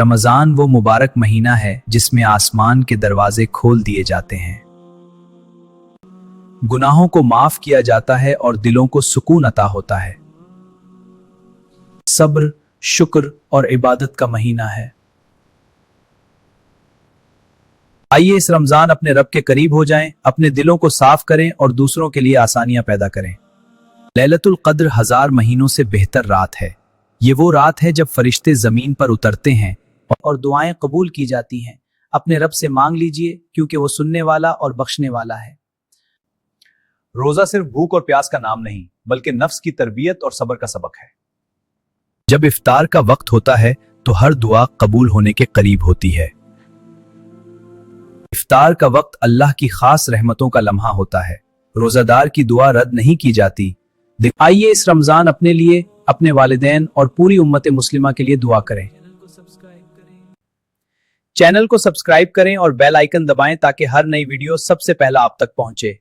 रमजान वो मुबारक महीना है जिसमें आसमान के दरवाजे खोल दिए जाते हैं, गुनाहों को माफ किया जाता है और दिलों को सुकून अता होता है। सब्र, शुक्र और इबादत का महीना है। आइए इस रमजान अपने रब के करीब हो जाएं, अपने दिलों को साफ करें और दूसरों के लिए आसानियां पैदा करें। लैलतुल क़द्र 1000 महीनों से बेहतर रात है। ये वो रात है जब फरिश्ते जमीन पर उतरते हैं और दुआएं कबूल की जाती हैं। अपने रब से मांग लीजिए क्योंकि वो सुनने वाला और बख्शने वाला है। रोजा सिर्फ भूख और प्यास का नाम नहीं, बल्कि नफ्स की तरबियत और सब्र का सबक है। जब इफ्तार का वक्त होता है तो हर दुआ कबूल होने के करीब होती है। इफ्तार का वक्त अल्लाह की खास रहमतों का लम्हा होता है। रोजादार की दुआ रद्द नहीं की जाती। आइए इस रमजान अपने लिए, अपने वालिदैन और पूरी उम्मत मुस्लिमा के लिए दुआ करें। चैनल को सब्सक्राइब करें और बेल आइकन दबाएं ताकि हर नई वीडियो सबसे पहला आप तक पहुंचे।